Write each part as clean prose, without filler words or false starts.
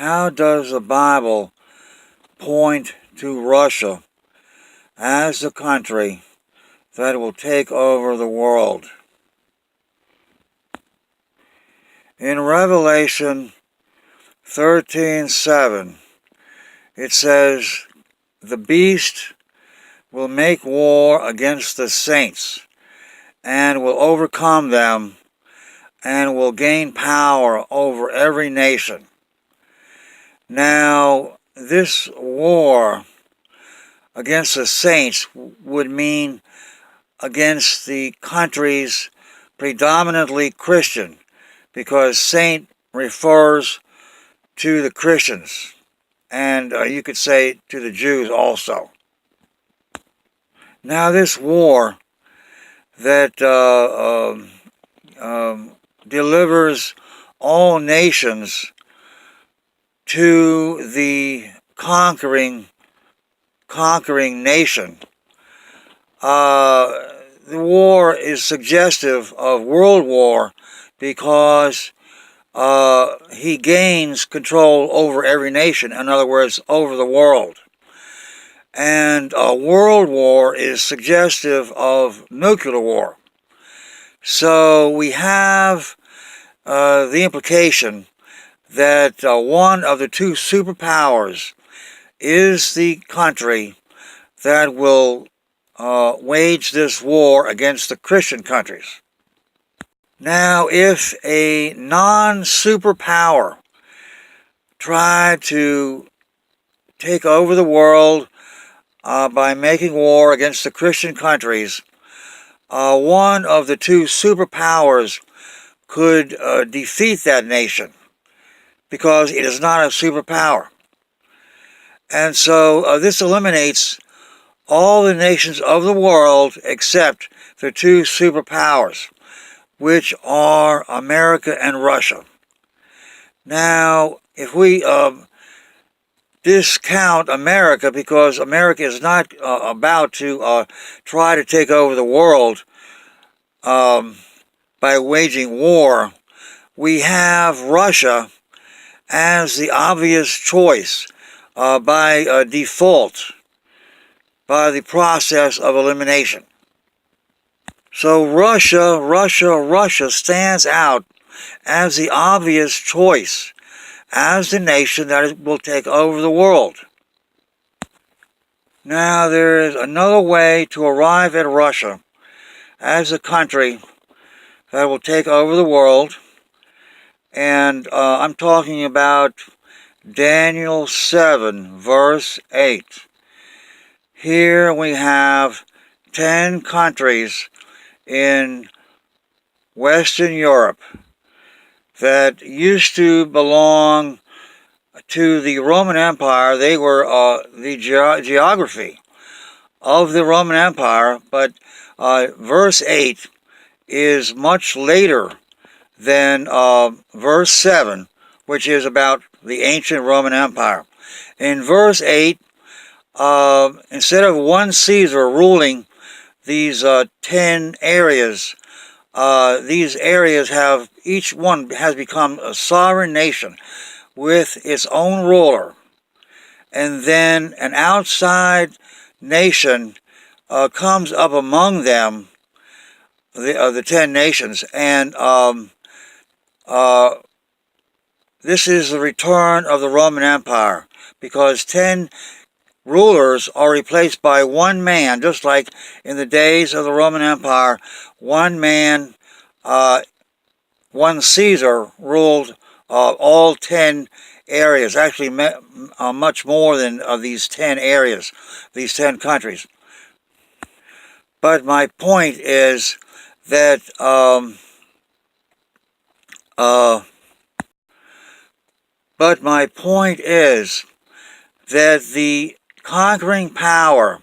How does the Bible point to Russia as the country that will take over the world? In Revelation 13:7, it says, "The beast will make war against the saints, and will overcome them, and will gain power over every nation." Now, this war against the saints would mean against the countries predominantly Christian, because saint refers to the Christians, and you could say to the Jews also. Now, this war that delivers all nations to the conquering nation, the war is suggestive of world war, because he gains control over every nation, in other words, over the world. And world war is suggestive of nuclear war. So we have the implication that one of the two superpowers is the country that will wage this war against the Christian countries. Now, if a non-superpower tried to take over the world by making war against the Christian countries, one of the two superpowers could defeat that nation, because it is not a superpower. And so this eliminates all the nations of the world except the two superpowers, which are America and Russia. Now, if we discount America, because America is not about to try to take over the world by waging war, we have Russia as the obvious choice by default, by the process of elimination. So Russia stands out as the obvious choice as the nation that will take over the world. Now, there is another way to arrive at Russia as a country that will take over the world, and I'm talking about Daniel 7, verse 8. Here we have 10 countries in Western Europe that used to belong to the Roman Empire. They were the geography of the Roman Empire, but verse 8 is much later than verse 7, which is about the ancient Roman Empire. In verse 8, instead of one Caesar ruling these 10 areas, these areas have, each one has become a sovereign nation with its own ruler. And then an outside nation comes up among them, the 10 nations, and this is the return of the Roman Empire, because 10 rulers are replaced by one man, just like in the days of the Roman Empire, one man, one Caesar ruled all 10 areas, actually much more than these 10 areas, these 10 countries. But my point is that the conquering power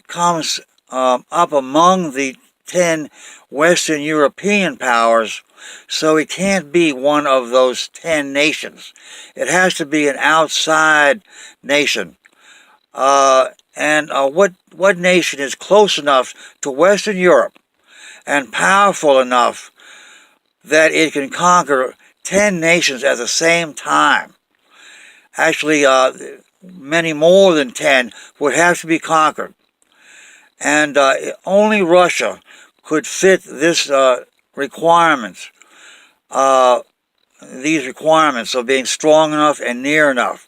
comes up among the 10 Western European powers, so it can't be one of those 10 nations. It has to be an outside nation. And what nation is close enough to Western Europe and powerful enough that it can conquer 10 nations at the same time. Actually, many more than 10 would have to be conquered. And only Russia could fit this requirement, these requirements of being strong enough and near enough.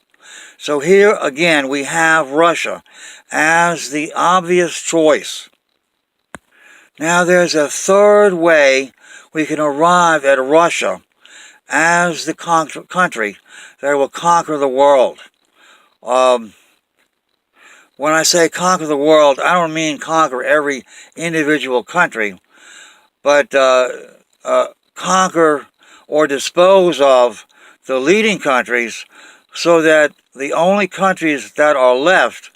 So here again we have Russia as the obvious choice. Now there's a third way we can arrive at Russia as the country that will conquer the world. When I say conquer the world, I don't mean conquer every individual country, but conquer or dispose of the leading countries so that the only countries that are left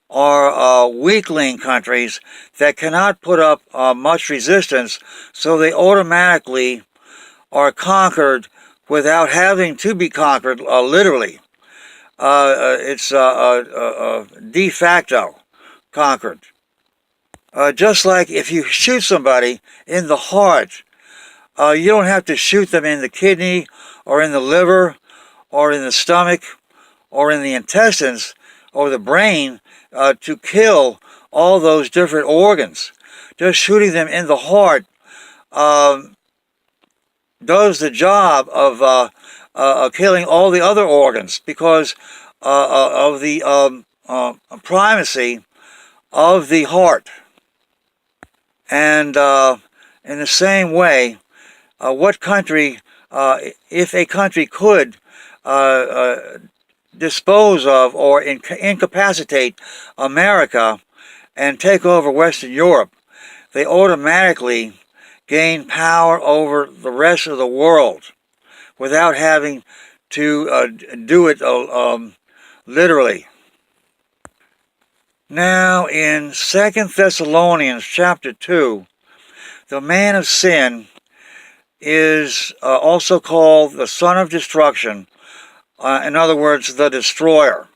are weakling countries that cannot put up much resistance, so they automatically are conquered without having to be conquered literally. It's de facto conquered. Just like if you shoot somebody in the heart, you don't have to shoot them in the kidney or in the liver or in the stomach or in the intestines or the brain to kill all those different organs. Just shooting them in the heart does the job of killing all the other organs because of the primacy of the heart. And in the same way, what country, if a country could dispose of or incapacitate America and take over Western Europe, they automatically gain power over the rest of the world without having to do it literally. Now in 2 Thessalonians chapter 2, the man of sin is also called the son of destruction, in other words, the destroyer.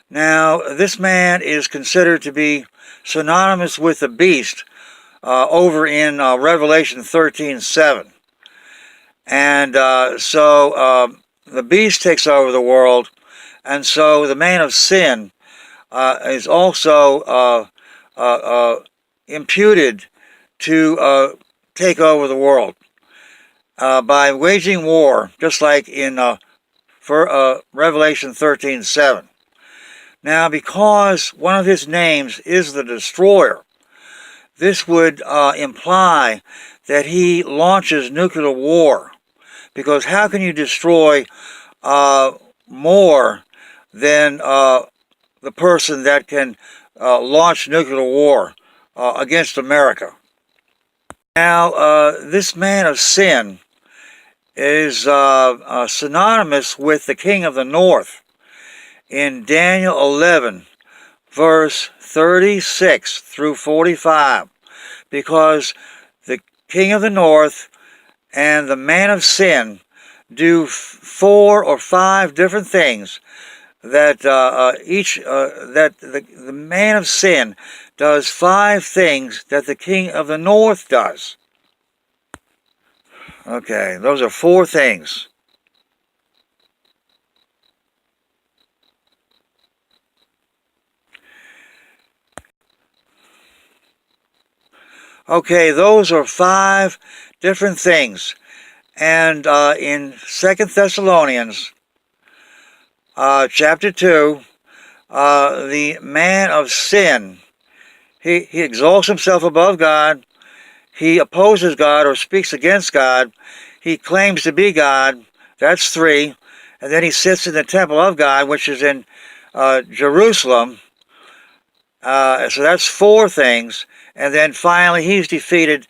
Now, this man is considered to be synonymous with the beast over in Revelation 13:7. And so the beast takes over the world, and so the man of sin is also imputed to take over the world by waging war, just like in Revelation 13:7. Now, because one of his names is the destroyer, this would imply that he launches nuclear war. Because how can you destroy more than the person that can launch nuclear war against America? Now, this man of sin is synonymous with the king of the north in Daniel 11, verse 36 through 45, because the king of the north and the man of sin do 4 or 5 different things that the man of sin does 5 things that the king of the north does. Okay, those are 4 things. Okay, those are 5 different things. And in 2 Thessalonians chapter 2, the man of sin, he exalts himself above God, he opposes God or speaks against God, he claims to be God, that's 3, and then he sits in the temple of God, which is in Jerusalem, so that's 4 things, and then finally he's defeated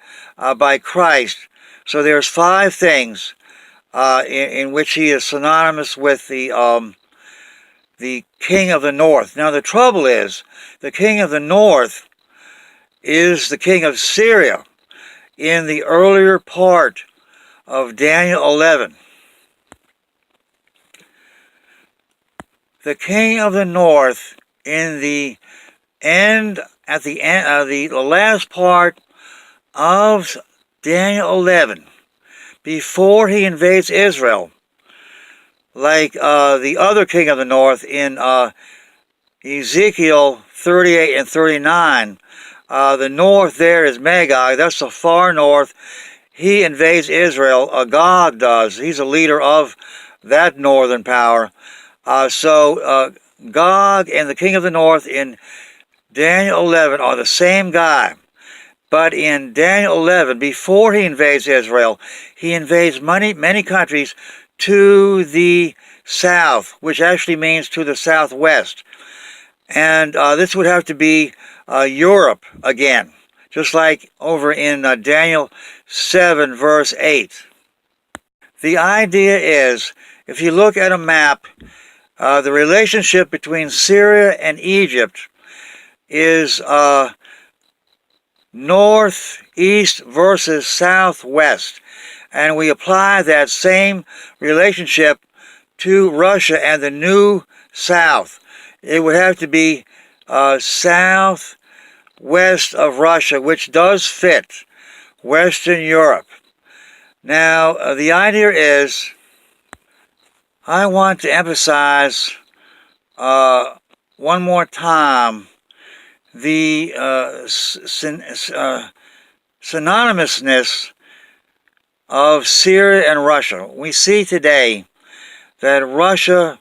by Christ. So there's 5 things in which he is synonymous with the king of the north. Now the trouble is, the king of the north is the king of Syria in the earlier part of Daniel 11. The king of the north in the end, at the end, the last part of Daniel 11, before he invades Israel, like the other king of the north in Ezekiel 38 and 39. The north there is Magog. That's the far north. He invades Israel. Gog does. He's a leader of that northern power. Gog and the king of the north in Daniel 11 are the same guy. But in Daniel 11, before he invades Israel, he invades many countries to the south, which actually means to the southwest. And this would have to be Europe again, just like over in Daniel 7, verse 8. The idea is, if you look at a map, the relationship between Syria and Egypt is northeast versus southwest. And we apply that same relationship to Russia and the New South. It would have to be southwest of Russia, which does fit Western Europe. Now, the idea is, I want to emphasize one more time the synonymousness of Syria and Russia. We see today that Russia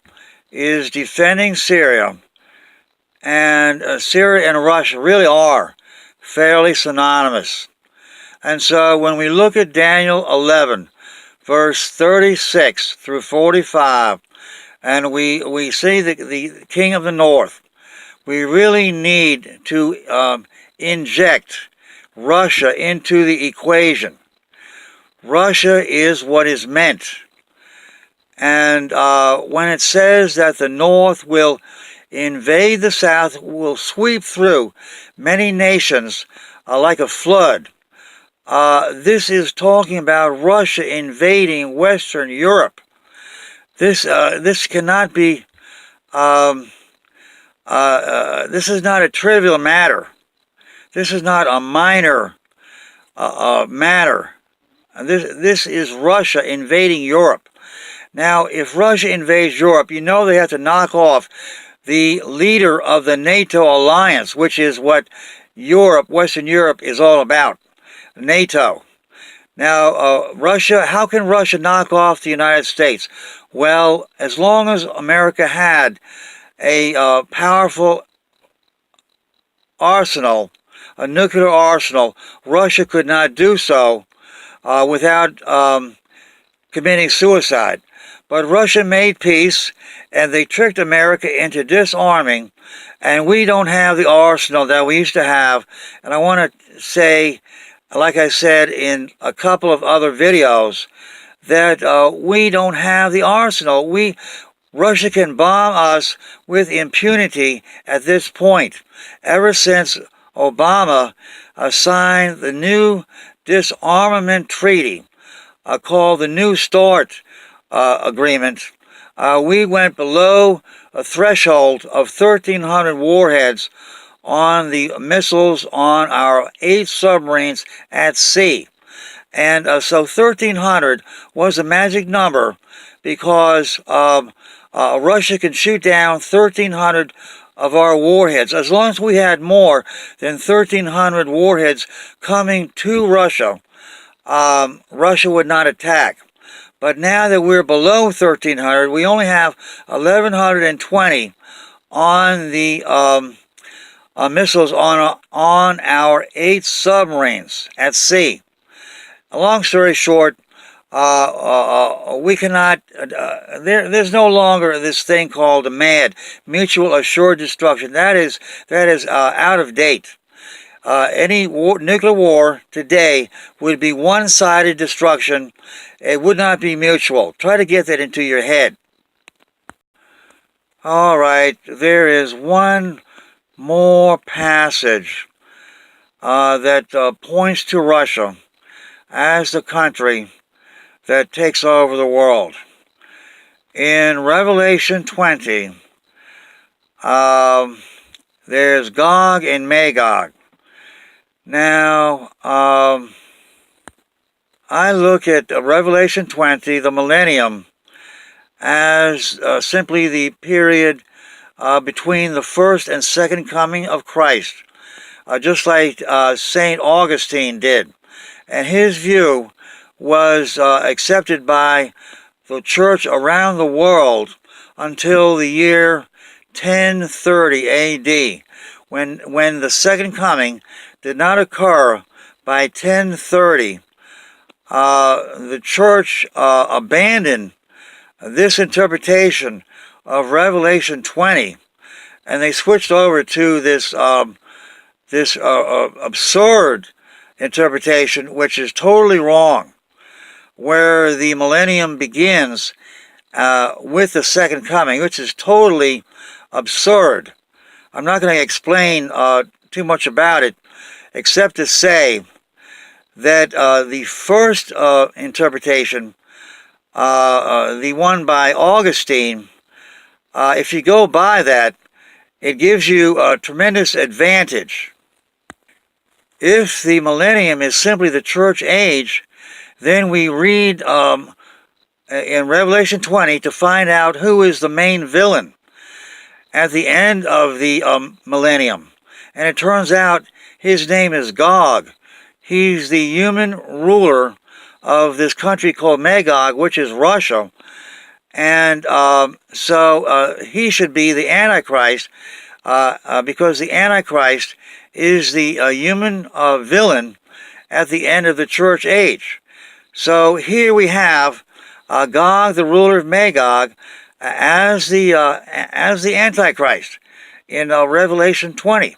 is defending Syria, and Syria and Russia really are fairly synonymous. And so when we look at Daniel 11, verse 36 through 45, and we see the king of the north, we really need to inject Russia into the equation. Russia is what is meant. And when it says that the north will invade the south, will sweep through many nations like a flood, this is talking about Russia invading Western Europe. This cannot be, this is not a trivial matter. This is not a minor matter. This is Russia invading Europe. Now, if Russia invades Europe, you know they have to knock off the leader of the NATO alliance, which is what Europe, Western Europe, is all about, NATO. Now, Russia, how can Russia knock off the United States? Well, as long as America had a powerful arsenal, a nuclear arsenal, Russia could not do so without committing suicide. But Russia made peace, and they tricked America into disarming, and we don't have the arsenal that we used to have. And I want to say, like I said in a couple of other videos, that we don't have the arsenal. Russia can bomb us with impunity at this point. Ever since Obama signed the new disarmament treaty called the New START agreement, we went below a threshold of 1,300 warheads on the missiles on our 8 submarines at sea. And so 1,300 was a magic number because Russia can shoot down 1,300 of our warheads. As long as we had more than 1,300 warheads coming to Russia, Russia would not attack. But now that we're below 1,300, we only have 1,120 on the missiles on our 8 submarines at sea. Long story short, we cannot. There's no longer this thing called MAD, mutual assured destruction. That is out of date. Any nuclear war today would be one-sided destruction. It would not be mutual. Try to get that into your head. All right, there is one more passage that points to Russia as the country that takes over the world. In Revelation 20, there's Gog and Magog. Now, I look at Revelation 20, the millennium, as simply the period between the first and second coming of Christ, just like St. Augustine did. And his view was accepted by the church around the world until the year 1030 AD, when the second coming did not occur by 1030. The church abandoned this interpretation of Revelation 20, and they switched over to this absurd interpretation, which is totally wrong, where the millennium begins with the second coming, which is totally absurd. I'm not going to explain too much about it, except to say that the first interpretation, the one by Augustine, if you go by that, it gives you a tremendous advantage. If the millennium is simply the church age, then we read in Revelation 20 to find out who is the main villain at the end of the millennium. And it turns out his name is Gog. He's the human ruler of this country called Magog, which is Russia. And so he should be the Antichrist, because the Antichrist is the human villain at the end of the church age. So here we have Gog, the ruler of Magog, as the Antichrist in Revelation 20.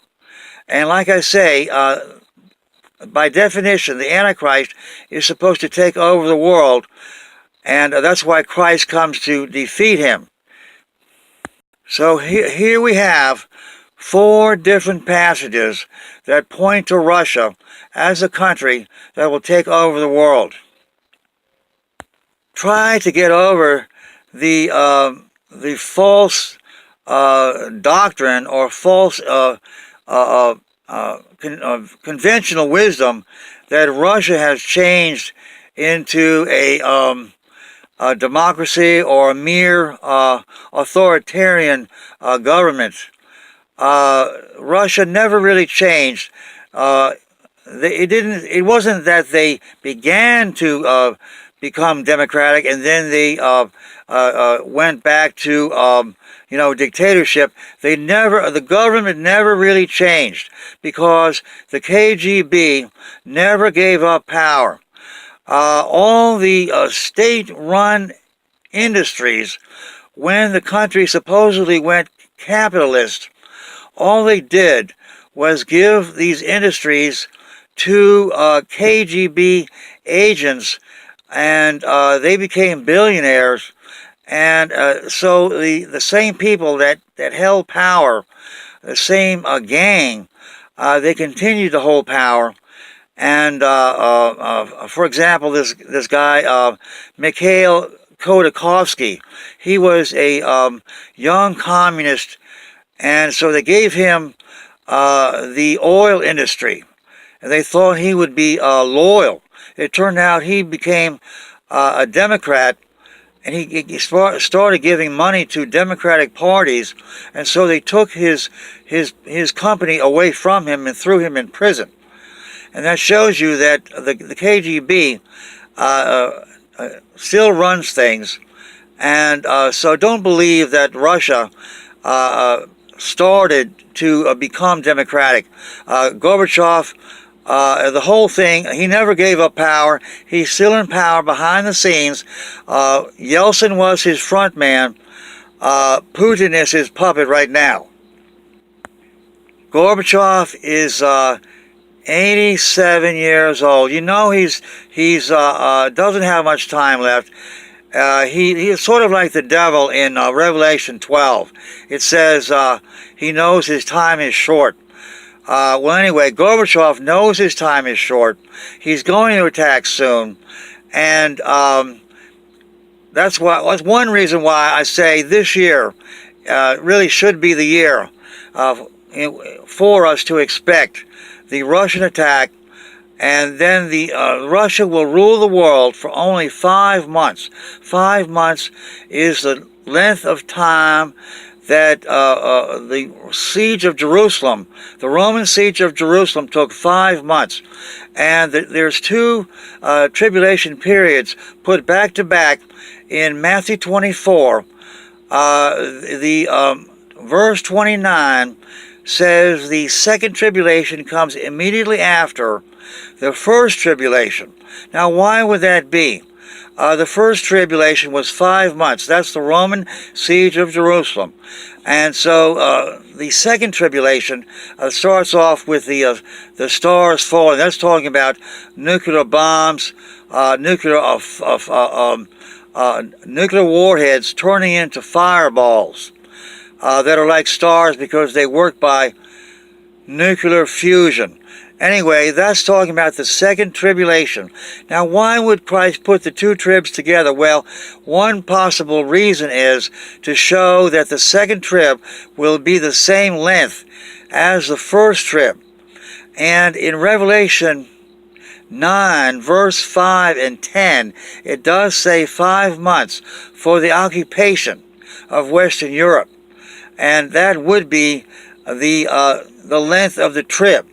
And like I say, by definition, the Antichrist is supposed to take over the world, and that's why Christ comes to defeat him. So here we have 4 different passages that point to Russia as a country that will take over the world. Try to get over the false doctrine or false conventional wisdom that Russia has changed into a democracy or a mere authoritarian government. Russia never really changed. It wasn't that they began to become democratic and then they went back to dictatorship. The government never really changed because the KGB never gave up power. All the state-run industries, when the country supposedly went capitalist, all they did was give these industries to KGB agents, and they became billionaires. And so the same people that held power, the same gang, they continued to hold power. And for example, this guy Mikhail Khodorkovsky, he was a young communist, and so they gave him the oil industry, and they thought he would be loyal. It turned out he became a Democrat, and he started giving money to Democratic parties, and so they took his company away from him and threw him in prison. And that shows you that the KGB still runs things, and so don't believe that Russia started to become democratic. Gorbachev, the whole thing, he never gave up power. He's still in power behind the scenes. Yeltsin was his front man. Putin is his puppet right now. Gorbachev is 87 years old. You know he's doesn't have much time left. He is sort of like the devil in Revelation 12. It says he knows his time is short. Well, anyway, Gorbachev knows his time is short. He's going to attack soon, and that's one reason why I say this year really should be the year for us to expect the Russian attack And then Russia will rule the world for only 5 months. 5 months is the length of time that the siege of Jerusalem, the Roman siege of Jerusalem, took 5 months. And there's two tribulation periods put back to back in Matthew 24. Verse 29 says the second tribulation comes immediately after the first tribulation. Now, why would that be? The first tribulation was 5 months. That's the Roman siege of Jerusalem. And so the second tribulation starts off with the stars falling. That's talking about nuclear bombs, nuclear warheads turning into fireballs that are like stars because they work by nuclear fusion. Anyway, that's talking about the second tribulation. Now, why would Christ put the two tribs together? Well, one possible reason is to show that the second trib will be the same length as the first trib. And in Revelation 9, verse 5 and 10, it does say 5 months for the occupation of Western Europe. And that would be the length of the trib.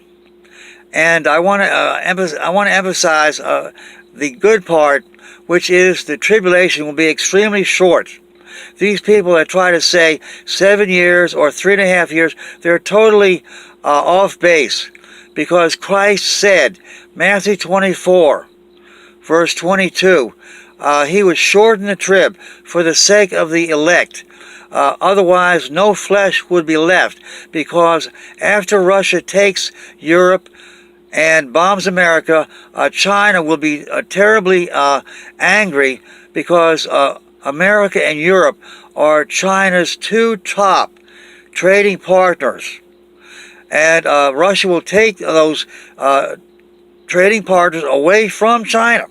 And I want to emphasize the good part, which is the tribulation will be extremely short. These people that try to say 7 years or 3.5 years, they're totally off base, because Christ said, Matthew 24, verse 22, he would shorten the trib for the sake of the elect. Otherwise, no flesh would be left, because after Russia takes Europe and bombs America, China will be terribly angry, because America and Europe are China's two top trading partners. And Russia will take those trading partners away from China.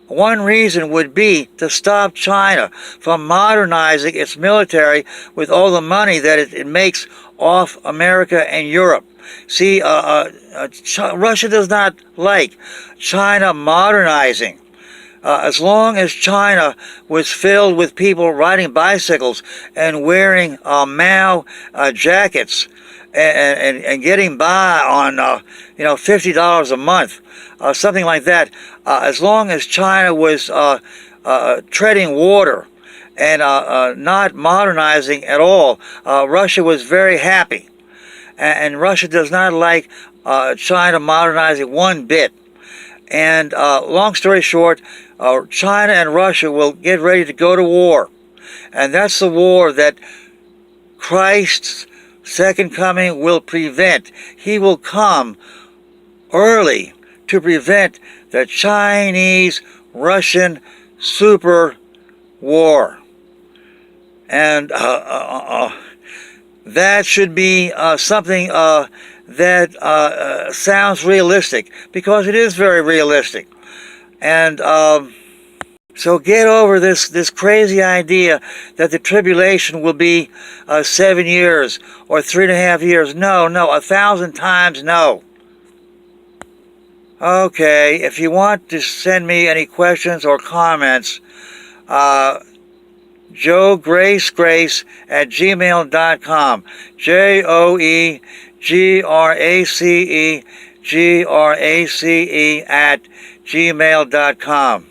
One reason would be to stop China from modernizing its military with all the money that it makes off America and Europe. See, Russia does not like China modernizing. As long as China was filled with people riding bicycles and wearing Mao jackets and getting by on $50 a month, something like that. As long as China was treading water and not modernizing at all, Russia was very happy. And Russia does not like China modernizing one bit. And long story short, China and Russia will get ready to go to war. And that's the war that Christ's second coming will prevent. He will come early to prevent the Chinese-Russian super war. And that should be something that sounds realistic, because it is very realistic. And so get over this crazy idea that the tribulation will be 7 years or 3.5 years. No, 1,000 times no. Okay, if you want to send me any questions or comments, joegrace@gmail.com. JOEGRACE@gmail.com.